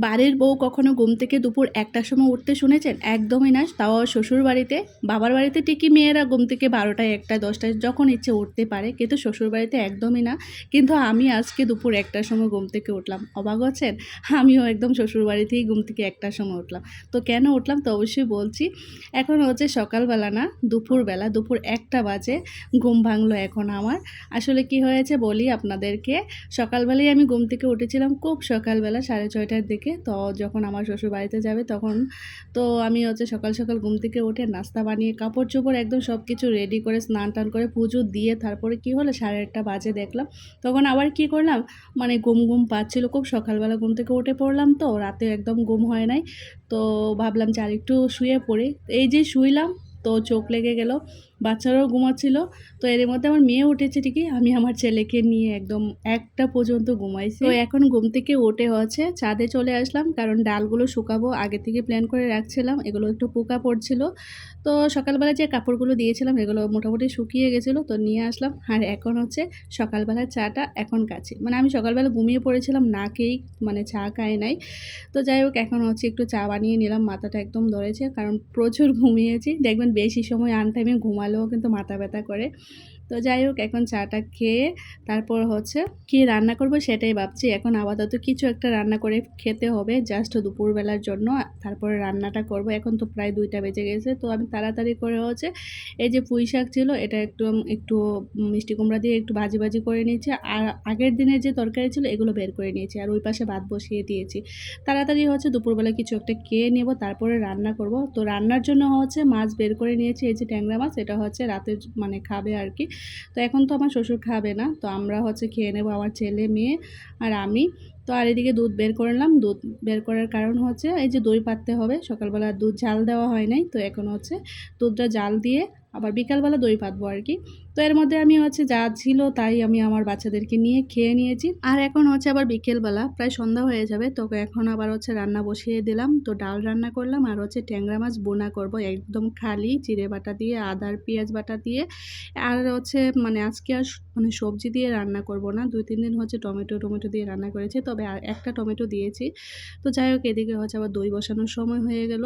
বাড়ির বউ কখনো ঘুম থেকে দুপুর ১টার সময় উঠতে শুনেছেন? একদমই না। তাও শ্বশুর বাড়িতে। বাবার বাড়িতে ঠিকই মেয়েরা ঘুম থেকে ১২টায়, ১টায়, ১০টায় যখন ইচ্ছে উঠতে পারে। কিন্তু শ্বশুর বাড়িতে একদমই না। কিন্তু আমি আজকে দুপুর ১টার সময় ঘুম থেকে উঠলাম। অবাক হচ্ছেন? আমিও একদম শ্বশুর বাড়িতেই ঘুম থেকে ১টার সময় উঠলাম। তো কেন উঠলাম? তো অবশ্যই বলছি। এখন হচ্ছে সকালবেলা না, দুপুরবেলা, দুপুর ১টা বাজে। ঘুম ভাঙলো এখন আমার। আসলে কি হয়েছে বলি আপনাদেরকে। সকালবেলায় আমি ঘুম থেকে উঠেছিলাম খুব সকালবেলা 6:30টার দিকে। তো যখন আমার শ্বশুর বাড়িতে যাবে তখন তো আমি হচ্ছে সকাল সকাল ঘুম থেকে উঠে নাস্তা বানিয়ে কাপড় চোপড় একদম সব কিছু রেডি করে স্নান টান করে পুজো দিয়ে তারপরে কি হলো 1:30 বাজে দেখলাম। তখন আবার কি করলাম, মানে ঘুম ঘুম পাচ্ছিল, খুব সকালবেলা ঘুম থেকে উঠে পড়লাম, তো রাতে একদম ঘুম হয় নাই। তো ভাবলাম যে আরেকটু শুয়ে পড়ি। এই যে শুইলাম, তো চোখ লেগে গেল। বাচ্চারাও ঘুমাচ্ছিল। তো এর মধ্যে আমার মেয়ে উঠেছে ঠিকই, আমি আমার ছেলেকে নিয়ে একদম 1টা পর্যন্ত ঘুমাইছি। তো এখন ঘুম থেকে উঠে হচ্ছে ছাদে চলে আসলাম, কারণ ডালগুলো শুকাবো আগে থেকে প্ল্যান করে রাখছিলাম, এগুলো একটু পোকা পড়ছিল। তো সকালবেলা যে কাপড়গুলো দিয়েছিলাম এগুলো মোটামুটি শুকিয়ে গেছিলো, তো নিয়ে আসলাম। আর এখন হচ্ছে সকালবেলার চাটা এখন খাচ্ছি। মানে আমি সকালবেলা ঘুমিয়ে পড়েছিলাম না খেয়েই, মানে চা খাই নাই। তো যাই হোক এখন হচ্ছে একটু চা বানিয়ে নিলাম, মাথাটা একদম ধরেছে কারণ প্রচুর ঘুমিয়েছি। দেখবেন বেশি সময় আনটাইমে ঘুমালেও কিন্তু মাথা ব্যথা করে। তো যাই হোক এখন চাটা খেয়ে তারপর হচ্ছে কি রান্না করব সেটাই ভাবছি। এখন আপাতত কিছু একটা রান্না করে খেতে হবে জাস্ট দুপুরবেলার জন্য। তারপরে রান্নাটা করব। এখন তো প্রায় 2টা বেজে গেছে। তো আমি তাড়াতাড়ি করে হচ্ছে এই যে পুঁই শাক ছিল এটা একটু মিষ্টি কুমড়া দিয়ে একটু ভাজি ভাজি করে নিয়েছি। আর আগের দিনের যে তরকারি ছিল এগুলো বের করে নিয়েছি। আর ওই পাশে ভাত বসিয়ে দিয়েছি। তাড়াতাড়ি হচ্ছে দুপুরবেলা কিছু একটা খেয়ে নেব, তারপরে রান্না করব। তো রান্নার জন্য হচ্ছে মাছ বের করে নিয়েছি, এই যে ট্যাংরা মাছ, এটা হচ্ছে রাতে মানে খাবে আর কি। তো এখন তো আমার শ্বশুর খাবে না, তো আমরা হচ্ছে খেয়ে নেব, আমার ছেলে মেয়ে আর আমি। তো আর এদিকে দুধ বের করলাম। দুধ বের করার কারণ হচ্ছে এই যে দই পাততে হবে, সকালবেলা দুধ জাল দেওয়া হয় নাই, তো এখন হচ্ছে দুধটা জাল দিয়ে আবার বিকালবেলা দই পাতবো আর কি। তো এর মধ্যে আমি হচ্ছে যা ছিল তাই আমি আমার বাচ্চাদেরকে নিয়ে খেয়ে নিয়েছি। আর এখন হচ্ছে আবার বিকেলবেলা প্রায় সন্ধ্যা হয়ে যাবে, তো এখন আবার হচ্ছে রান্না বসিয়ে দিলাম। তো ডাল রান্না করলাম আর হচ্ছে ট্যাংরা মাছ বোনা করব একদম খালি জিরে বাটা দিয়ে, আদার পেঁয়াজ বাটা দিয়ে। আর হচ্ছে মানে আজকে আর মানে সবজি দিয়ে রান্না করব না, 2-3 দিন হচ্ছে টমেটো দিয়ে রান্না করেছি, তবে আর একটা টমেটো দিয়েছি। তো যাই হোক এদিকে হচ্ছে আবার দই বসানোর সময় হয়ে গেল।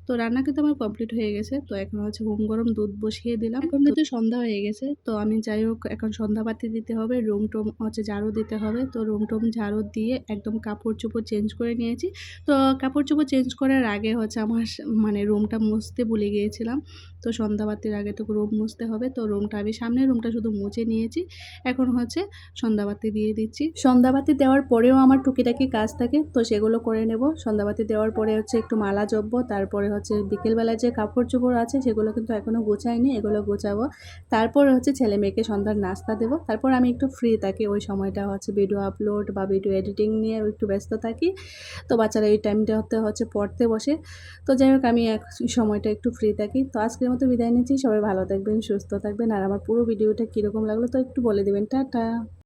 তো রান্না কিন্তু আমার কমপ্লিট হয়ে গেছে। তো এখন হচ্ছে গরম দুধ বসিয়ে দিলাম। এখন কিন্তু সন্ধ্যা হয়ে গেছে, তো আমি যাই হোক এখন সন্ধ্যাবাতি দিতে হবে, রুম টুম হচ্ছে ঝাড়ু দিতে হবে। তো রুম টুম ঝাড়ু দিয়ে একদম কাপড় চোপড় চেঞ্জ করে নিয়েছি। তো কাপড় চোপড় চেঞ্জ করার আগে হচ্ছে আমার মানে রুমটা মুছতে ভুলে গিয়েছিলাম। তো সন্ধ্যাবাতির আগে তো রুম মুছতে হবে। তো রুমটা আমি সামনের রুমটা শুধু মুছে নিয়েছি। এখন হচ্ছে সন্ধ্যাবাতি দিয়ে দিচ্ছি। সন্ধ্যাবাতি দেওয়ার পরেও আমার টুকিটাকি কাজ থাকে, তো সেগুলো করে নেব। সন্ধ্যাবাতি দেওয়ার পরে হচ্ছে একটু মালা জপবো, তারপরে হচ্ছে বিকেলবেলায় যে কাপড় চোপড় আছে সেগুলো কিন্তু এখনও গোছাইনি, এগুলো গোছাবো। তারপর হচ্ছে ছেলে মেয়েকে সন্ধ্যার নাস্তা দেবো। তারপর আমি একটু ফ্রি থাকি, ওই সময়টা হচ্ছে ভিডিও আপলোড বা ভিডিও এডিটিং নিয়ে একটু ব্যস্ত থাকি। তো বাচ্চারা এই টাইমটাতে হচ্ছে পড়তে বসে। তো যাই হোক আমি সময়টা একটু ফ্রি থাকি। তো আজকের মতো বিদায় নিচ্ছি। সবাই ভালো থাকবেন, সুস্থ থাকবেন। আর আমার পুরো ভিডিওটা কীরকম লাগলো তো একটু বলে দেবেন। টাটা।